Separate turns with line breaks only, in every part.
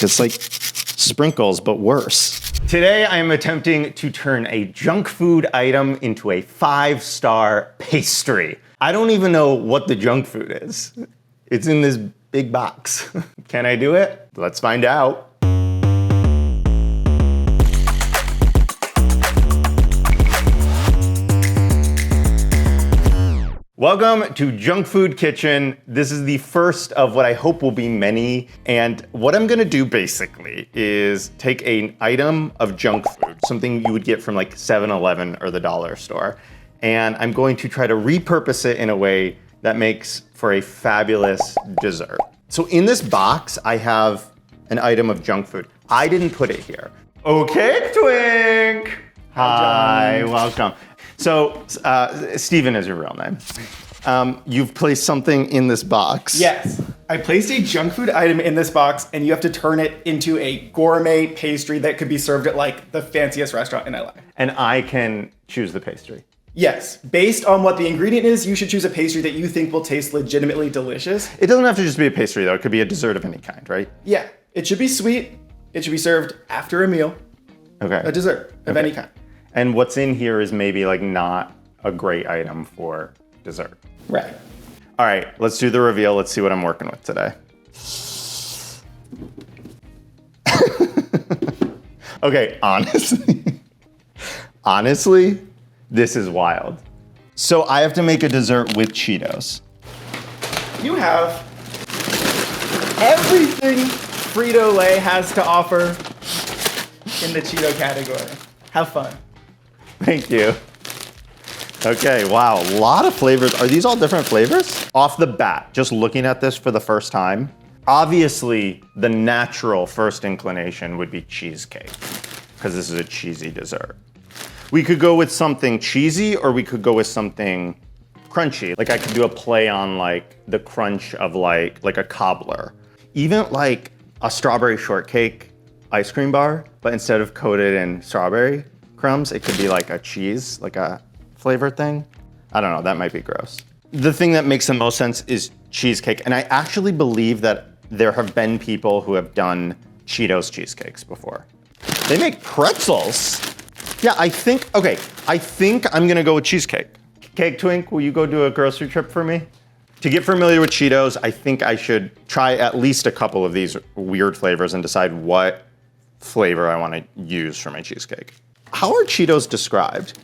It's like sprinkles, but worse. Today, I am attempting to turn a junk food item into a 5-star pastry. I don't even know what the junk food is. It's in this big box. Can I do it? Let's find out. Welcome to Junk Food Kitchen. This is the first of what I hope will be many. And what I'm gonna do basically is take an item of junk food, something you would get from like 7-Eleven or the dollar store, and I'm going to try to repurpose it in a way that makes for a fabulous dessert. So in this box, I have an item of junk food. I didn't put it here. Okay, Twink. Hi, welcome. So, Steven is your real name. You've placed something in this box.
Yes, I placed a junk food item in this box, and you have to turn it into a gourmet pastry that could be served at like the fanciest restaurant in LA.
And I can choose the pastry.
Yes, based on what the ingredient is, you should choose a pastry that you think will taste legitimately delicious.
It doesn't have to just be a pastry though, it could be a dessert of any kind, right?
Yeah, it should be sweet. It should be served after a meal.
Okay.
A dessert of any kind.
And what's in here is maybe like not a great item for dessert.
Right.
All right, let's do the reveal. Let's see what I'm working with today. Okay, honestly, this is wild. So I have to make a dessert with Cheetos.
You have everything Frito-Lay has to offer in the Cheeto category. Have fun.
Thank you. Okay, wow, a lot of flavors. Are these all different flavors? Off the bat, just looking at this for the first time, obviously the natural first inclination would be cheesecake, because this is a cheesy dessert. We could go with something cheesy or we could go with something crunchy. Like I could do a play on like the crunch of like a cobbler. Even like a strawberry shortcake ice cream bar, but instead of coated in strawberry crumbs, it could be like a cheese, like a flavored thing. I don't know, that might be gross. The thing that makes the most sense is cheesecake. And I actually believe that there have been people who have done Cheetos cheesecakes before. They make pretzels. Yeah, I think I'm gonna go with cheesecake. Cake Twink, will you go do a grocery trip for me? To get familiar with Cheetos, I think I should try at least a couple of these weird flavors and decide what flavor I wanna use for my cheesecake. How are Cheetos described?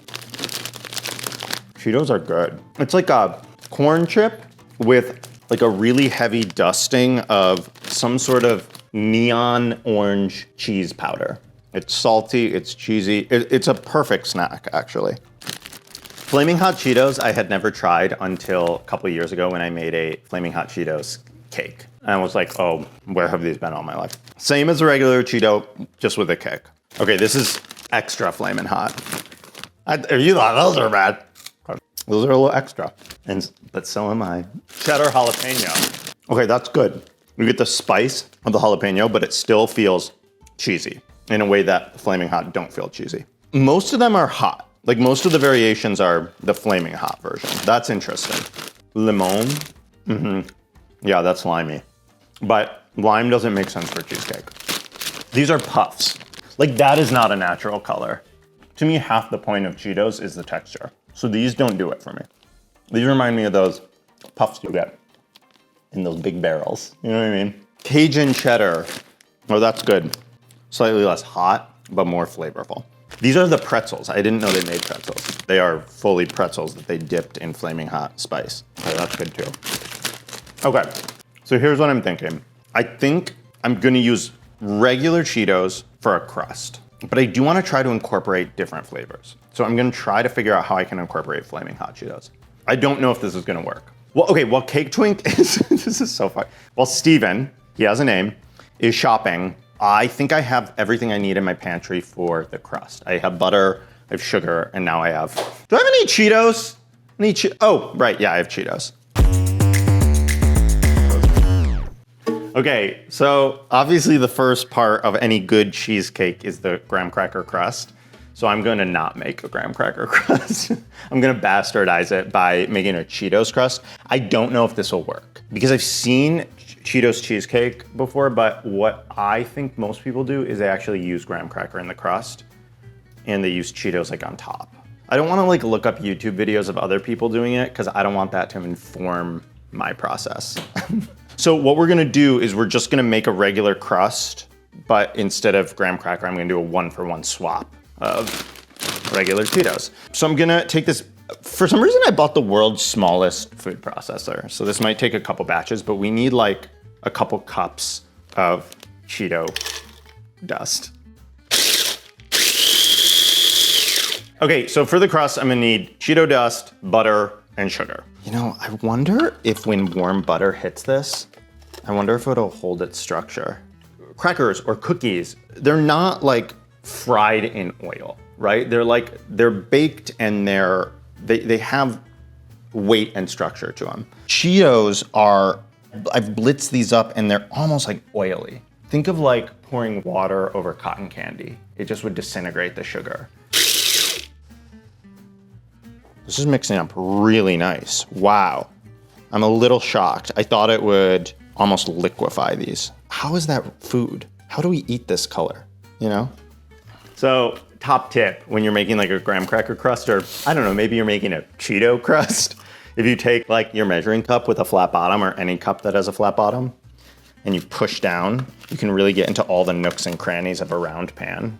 Cheetos are good. It's like a corn chip with like a really heavy dusting of some sort of neon orange cheese powder. It's salty, it's cheesy. It's a perfect snack, actually. Flaming Hot Cheetos, I had never tried until a couple of years ago when I made a Flaming Hot Cheetos cake. And I was like, oh, where have these been all my life? Same as a regular Cheeto, just with a kick. Okay, this is extra flaming hot. If you thought those are bad, those are a little extra. But so am I. Cheddar jalapeno. Okay, that's good. You get the spice of the jalapeno, but it still feels cheesy in a way that Flaming Hot don't feel cheesy. Most of them are hot. Like most of the variations are the Flaming Hot version. That's interesting. Limon. Yeah, that's limey. But lime doesn't make sense for cheesecake. These are puffs. Like that is not a natural color. To me, half the point of Cheetos is the texture. So these don't do it for me. These remind me of those puffs you get in those big barrels. You know what I mean? Cajun cheddar. Oh, that's good. Slightly less hot, but more flavorful. These are the pretzels. I didn't know they made pretzels. They are fully pretzels that they dipped in Flaming Hot spice. Okay, that's good too. Okay, so here's what I'm thinking. I think I'm gonna use regular Cheetos for a crust, but I do wanna try to incorporate different flavors. So I'm gonna try to figure out how I can incorporate Flaming Hot Cheetos. I don't know if this is gonna work. Well, okay, while Cake Twink is, this is so fun. Well, Steven, he has a name, is shopping. I think I have everything I need in my pantry for the crust. I have butter, I have sugar, and now I have, do I have any Cheetos? Oh, right, yeah, I have Cheetos. Okay, so obviously the first part of any good cheesecake is the graham cracker crust. So I'm gonna not make a graham cracker crust. I'm gonna bastardize it by making a Cheetos crust. I don't know if this will work because I've seen Cheetos cheesecake before, but what I think most people do is they actually use graham cracker in the crust and they use Cheetos like on top. I don't want to like look up YouTube videos of other people doing it because I don't want that to inform my process. So what we're gonna do is we're just gonna make a regular crust, but instead of graham cracker, I'm gonna do a 1-for-1 swap of regular Cheetos. So I'm gonna take this, for some reason I bought the world's smallest food processor. So this might take a couple batches, but we need like a couple cups of Cheeto dust. Okay, so for the crust, I'm gonna need Cheeto dust, butter, and sugar. You know, I wonder if when warm butter hits this, I wonder if it'll hold its structure. Crackers or cookies, they're not like fried in oil, right? They're baked and they have weight and structure to them. Cheetos I've blitzed these up and they're almost like oily. Think of like pouring water over cotton candy. It just would disintegrate the sugar. This is mixing up really nice. Wow. I'm a little shocked. I thought it would almost liquefy these. How is that food? How do we eat this color, you know? So top tip when you're making like a graham cracker crust, or I don't know, maybe you're making a Cheeto crust. If you take like your measuring cup with a flat bottom or any cup that has a flat bottom and you push down, you can really get into all the nooks and crannies of a round pan.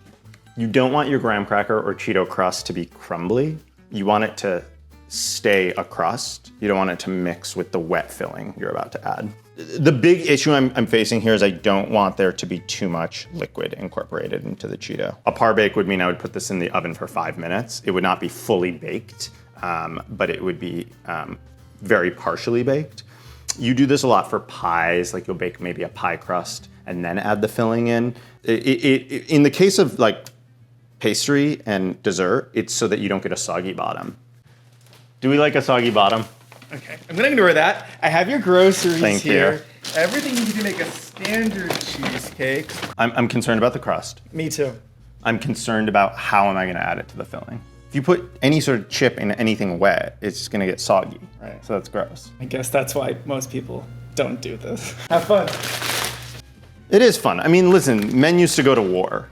You don't want your graham cracker or Cheeto crust to be crumbly. You want it to stay a crust. You don't want it to mix with the wet filling you're about to add. The big issue I'm facing here is I don't want there to be too much liquid incorporated into the Cheeto. A par bake would mean I would put this in the oven for 5 minutes. It would not be fully baked, but it would be very partially baked. You do this a lot for pies, like you'll bake maybe a pie crust and then add the filling in. In the case of like pastry and dessert, it's so that you don't get a soggy bottom. Do we like a soggy bottom?
Okay, I'm gonna ignore that. I have your groceries
Thank
here.
you.
Everything you need to make a standard cheesecake.
I'm concerned about the crust.
Me too.
I'm concerned about how am I gonna add it to the filling. If you put any sort of chip in anything wet, it's just gonna get soggy, right? So that's gross.
I guess that's why most people don't do this. Have fun.
It is fun. I mean, listen, men used to go to war.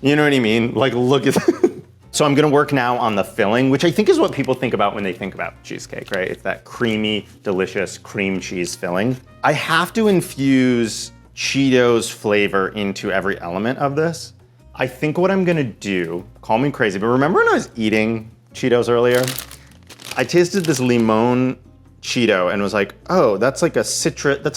You know what I mean? Like, look at So I'm gonna work now on the filling, which I think is what people think about when they think about cheesecake, right? It's that creamy, delicious cream cheese filling. I have to infuse Cheetos flavor into every element of this. I think what I'm gonna do, call me crazy, but remember when I was eating Cheetos earlier? I tasted this limon Cheeto and was like, oh, that's like that's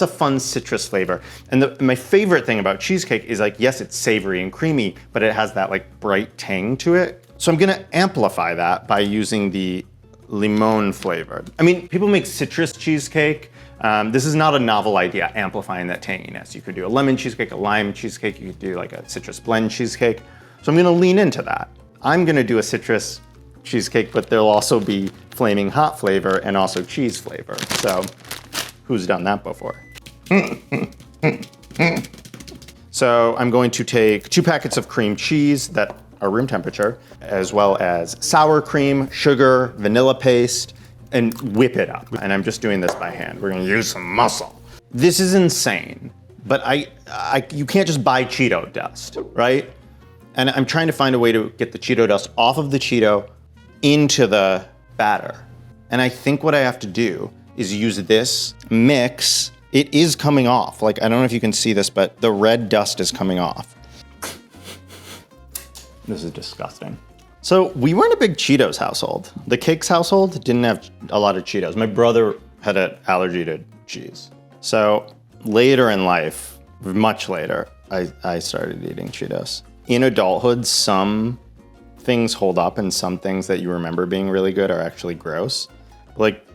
a fun citrus flavor. And my favorite thing about cheesecake is like, yes, it's savory and creamy, but it has that like bright tang to it. So I'm gonna amplify that by using the limon flavor. I mean, people make citrus cheesecake. This is not a novel idea, amplifying that tanginess. You could do a lemon cheesecake, a lime cheesecake, you could do like a citrus blend cheesecake. So I'm gonna lean into that. I'm gonna do a citrus cheesecake, but there'll also be flaming hot flavor and also cheese flavor. So who's done that before? So I'm going to take 2 packets of cream cheese that are room temperature, as well as sour cream, sugar, vanilla paste, and whip it up. And I'm just doing this by hand. We're gonna use some muscle. This is insane, but you can't just buy Cheeto dust, right? And I'm trying to find a way to get the Cheeto dust off of the Cheeto into the batter. And I think what I have to do is use this mix. It is coming off. Like, I don't know if you can see this, but the red dust is coming off. This is disgusting. So we weren't a big Cheetos household. The Cakes household didn't have a lot of Cheetos. My brother had an allergy to cheese. So later in life, much later, I started eating Cheetos. In adulthood, some things hold up and some things that you remember being really good are actually gross. Like,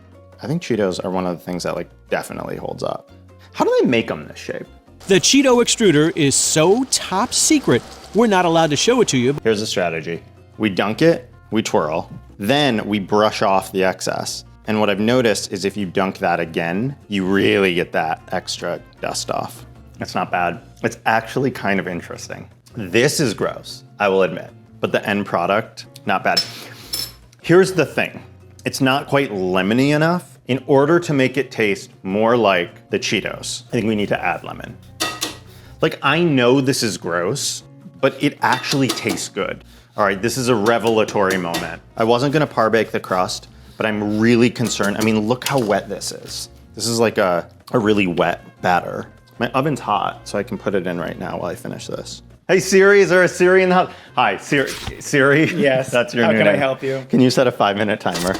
I think Cheetos are one of the things that like definitely holds up. How do they make them this shape?
The Cheeto extruder is so top secret, we're not allowed to show it to you.
Here's the strategy. We dunk it, we twirl, then we brush off the excess. And what I've noticed is if you dunk that again, you really get that extra dust off. It's not bad. It's actually kind of interesting. This is gross, I will admit, but the end product, not bad. Here's the thing. It's not quite lemony enough In order to make it taste more like the Cheetos, I think we need to add lemon. Like, I know this is gross, but it actually tastes good. All right, this is a revelatory moment. I wasn't gonna par bake the crust, but I'm really concerned. I mean, look how wet this is. This is like a really wet batter. My oven's hot, so I can put it in right now while I finish this. Hey Siri, is there a Siri in the house? Hi, Siri.
Yes.
That's your
How
new
can I
name.
help you?
Can you set a 5-minute timer?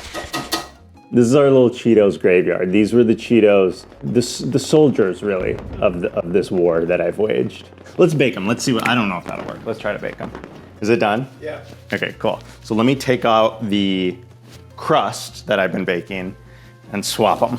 This is our little Cheetos graveyard. These were the Cheetos, the soldiers really of this war that I've waged. Let's bake them. Let's see what, I don't know if that'll work. Let's try to bake them. Is it done?
Yeah.
Okay, cool. So let me take out the crust that I've been baking and swap them.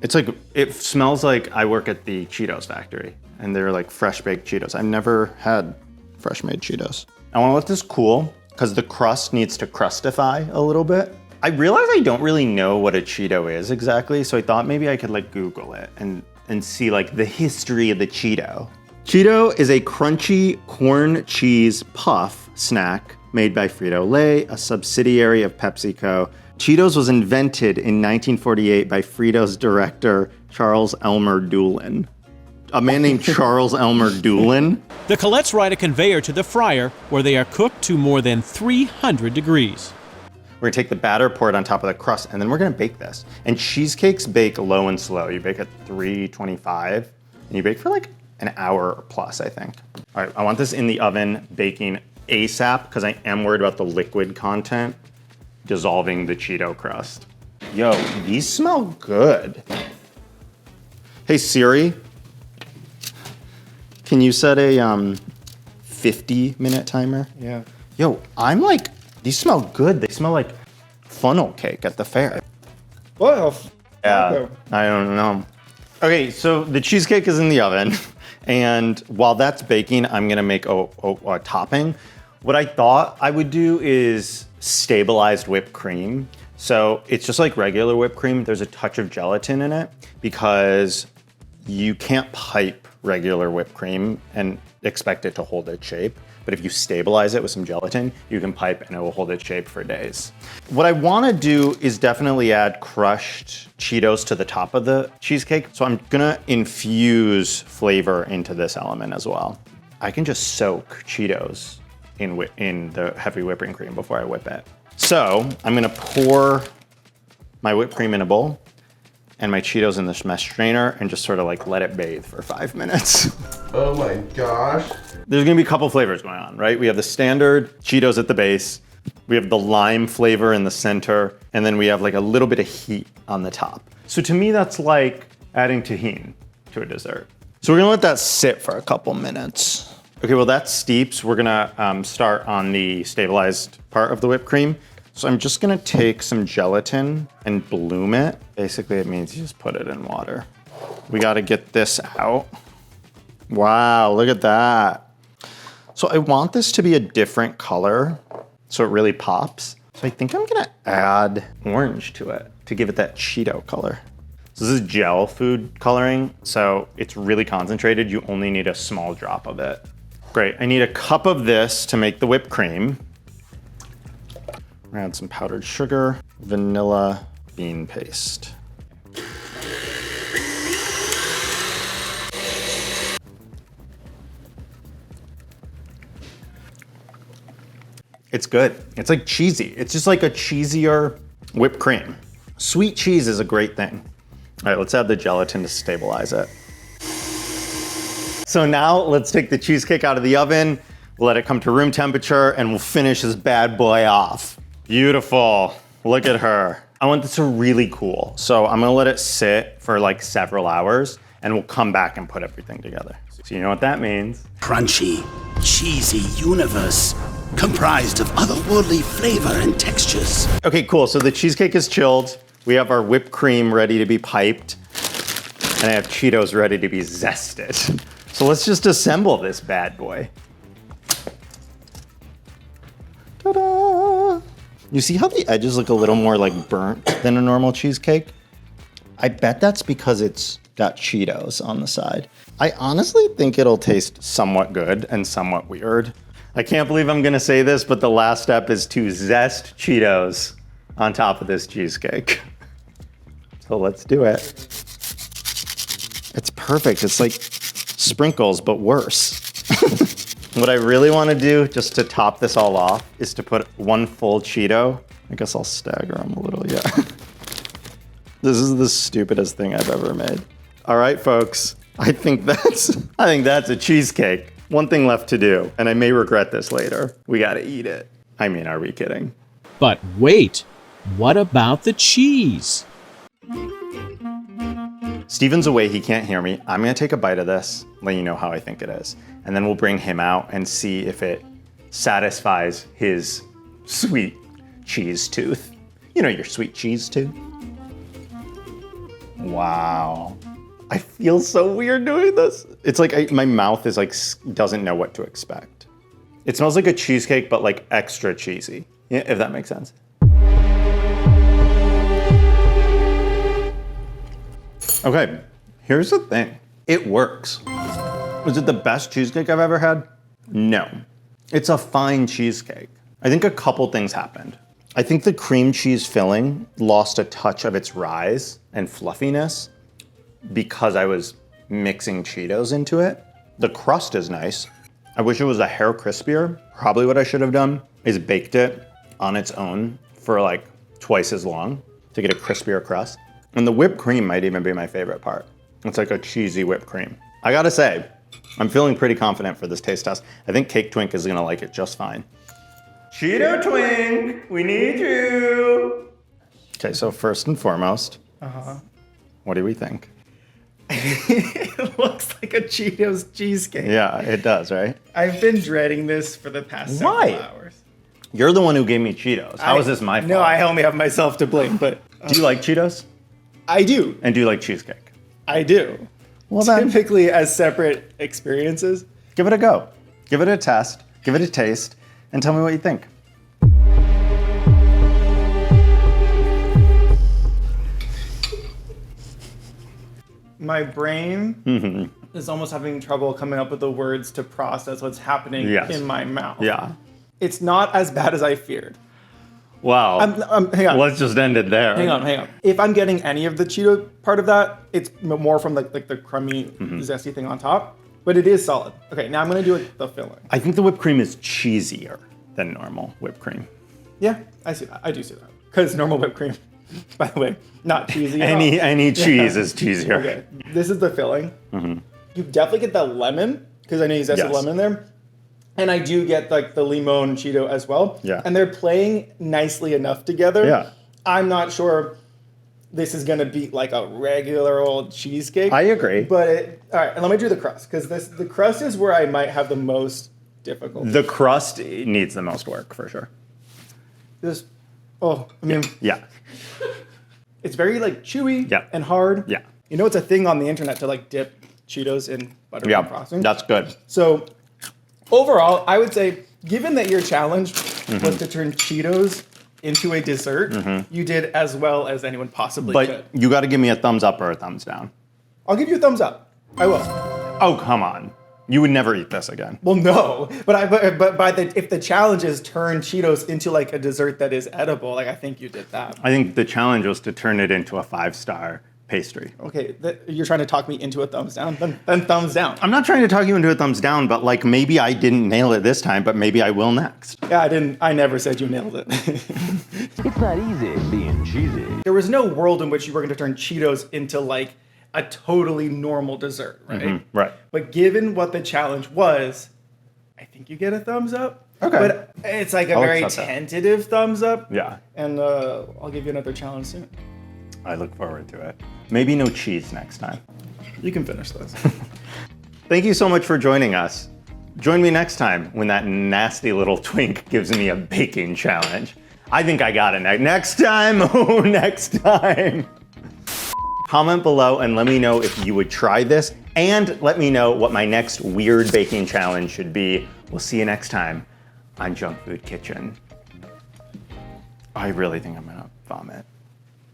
It's like, it smells like I work at the Cheetos factory and they're like fresh baked Cheetos. I've never had fresh made Cheetos. I wanna let this cool because the crust needs to crustify a little bit. I realize I don't really know what a Cheeto is exactly, so I thought maybe I could like Google it and see like the history of the Cheeto. Cheeto is a crunchy corn cheese puff snack made by Frito-Lay, a subsidiary of PepsiCo. Cheetos was invented in 1948 by Frito's director, Charles Elmer Doolin. A man named Charles Elmer Doolin.
The Colettes ride a conveyor to the fryer where they are cooked to more than 300 degrees.
We're gonna take the batter, pour it on top of the crust, and then we're gonna bake this. And cheesecakes bake low and slow. You bake at 325, and you bake for like an hour or plus, I think. All right, I want this in the oven baking ASAP because I am worried about the liquid content dissolving the Cheeto crust. Yo, these smell good. Hey Siri, can you set a 50-minute timer?
Yeah.
Yo, I'm like, these smell good. They smell like funnel cake at the fair.
Whoa.
Yeah, I don't know. Okay, so the cheesecake is in the oven, and while that's baking, I'm gonna make a topping. What I thought I would do is stabilized whipped cream. So it's just like regular whipped cream. There's a touch of gelatin in it because you can't pipe regular whipped cream and expect it to hold its shape. But if you stabilize it with some gelatin, you can pipe and it will hold its shape for days. What I wanna do is definitely add crushed Cheetos to the top of the cheesecake. So I'm gonna infuse flavor into this element as well. I can just soak Cheetos in the heavy whipping cream before I whip it. So I'm gonna pour my whipped cream in a bowl and my Cheetos in this mesh strainer and just sort of like let it bathe for 5 minutes.
Oh my gosh.
There's gonna be a couple flavors going on, right? We have the standard Cheetos at the base, we have the lime flavor in the center, and then we have like a little bit of heat on the top. So to me, that's like adding tahini to a dessert. So we're gonna let that sit for a couple minutes. Okay, well that steeps. We're gonna start on the stabilized part of the whipped cream. So I'm just gonna take some gelatin and bloom it. Basically, it means you just put it in water. We gotta get this out. Wow, look at that. So I want this to be a different color so it really pops. So I think I'm gonna add orange to it to give it that Cheeto color. So this is gel food coloring, so it's really concentrated. You only need a small drop of it. Great, I need a cup of this to make the whipped cream. Add some powdered sugar, vanilla bean paste. It's good. It's like cheesy. It's just like a cheesier whipped cream. Sweet cheese is a great thing. All right, let's add the gelatin to stabilize it. So now let's take the cheesecake out of the oven, let it come to room temperature, and we'll finish this bad boy off. Beautiful. Look at her. I want this to really cool. So I'm gonna let it sit for like several hours, and we'll come back and put everything together. So you know what that means.
Crunchy, cheesy universe comprised of otherworldly flavor and textures.
Okay, cool. So the cheesecake is chilled. We have our whipped cream ready to be piped, and I have Cheetos ready to be zested. So let's just assemble this bad boy. Ta-da! You see how the edges look a little more like burnt than a normal cheesecake? I bet that's because it's got Cheetos on the side. I honestly think it'll taste somewhat good and somewhat weird. I can't believe I'm gonna say this, but the last step is to zest Cheetos on top of this cheesecake. So let's do it. It's perfect. It's like sprinkles, but worse. What I really want to do, just to top this all off, is to put one full Cheeto. I guess I'll stagger them a little, yeah. This is the stupidest thing I've ever made. All right, folks. I think that's a cheesecake. One thing left to do, and I may regret this later. We gotta eat it. I mean, are we kidding?
But wait, what about the cheese?
Steven's away, he can't hear me. I'm gonna take a bite of this, let you know how I think it is. And then we'll bring him out and see if it satisfies his sweet cheese tooth. You know, your sweet cheese tooth. Wow. I feel so weird doing this. It's like my mouth is like, doesn't know what to expect. It smells like a cheesecake, but like extra cheesy, if that makes sense. Okay, here's the thing. It works. Was it the best cheesecake I've ever had? No. It's a fine cheesecake. I think a couple things happened. I think the cream cheese filling lost a touch of its rise and fluffiness because I was mixing Cheetos into it. The crust is nice. I wish it was a hair crispier. Probably what I should have done is baked it on its own for like twice as long to get a crispier crust. And the whipped cream might even be my favorite part. It's like a cheesy whipped cream. I gotta say, I'm feeling pretty confident for this taste test. I think Cake Twink is gonna like it just fine. Cheeto Twink, we need you. Okay, so first and foremost, what do we think?
It looks like a Cheetos cheesecake.
Yeah, it does, right?
I've been dreading this for the past several hours.
You're the one who gave me Cheetos. How is this my fault?
No, I only have myself to blame, but...
Do you like Cheetos?
I do.
And do you like cheesecake?
I do.
Well then,
Typically as separate experiences.
give it a go. Give it a test, give it a taste, and tell me what you think.
My brain is almost having trouble coming up with the words to process what's happening in my mouth.
Yeah.
It's not as bad as I feared.
Wow.
Hang on.
Let's just end it there.
Hang on. If I'm getting any of the Cheeto part of that, it's more from like the crummy, zesty thing on top. But it is solid. Okay, now I'm gonna do the filling.
I think the whipped cream is cheesier than normal whipped cream.
Yeah, I see that. I do see that. Because normal whipped cream, by the way, not cheesy.
Any cheese is cheesier.
Okay, this is the filling. You definitely get the lemon, because I know you zested lemon there. And I do get like the limon Cheeto as well.
Yeah.
And they're playing nicely enough together.
Yeah.
I'm not sure this is gonna beat like a regular old cheesecake.
I agree.
But all right, and let me do the crust, because the crust is where I might have the most difficulty.
The crust needs the most work for sure. Yeah.
It's very like chewy and hard.
Yeah.
You know, it's a thing on the internet to like dip Cheetos in buttermilk frosting.
That's good.
So overall, I would say, given that your challenge was to turn Cheetos into a dessert, you did as well as anyone possibly could.
But you got to give me a thumbs up or a thumbs down.
I'll give you a thumbs up. I will.
Oh, come on. You would never eat this again.
Well, no, but if the challenge is turn Cheetos into like a dessert that is edible, like I think you did that.
I think the challenge was to turn it into a 5-star pastry.
Okay, you're trying to talk me into a thumbs down? Then thumbs down.
I'm not trying to talk you into a thumbs down, but like maybe I didn't nail it this time, but maybe I will next.
Yeah, I never said you nailed it.
It's not easy being cheesy.
There was no world in which you were going to turn Cheetos into like a totally normal dessert, right?
Right.
But given what the challenge was, I think you get a thumbs up.
Okay.
But it's like a very tentative thumbs up.
Yeah.
And I'll give you another challenge soon.
I look forward to it. Maybe no cheese next time.
You can finish this.
Thank you so much for joining us. Join me next time when that nasty little twink gives me a baking challenge. I think I got it next time. Oh, next time. Comment below and let me know if you would try this, and let me know what my next weird baking challenge should be. We'll see you next time on Junk Food Kitchen. I really think I'm gonna vomit.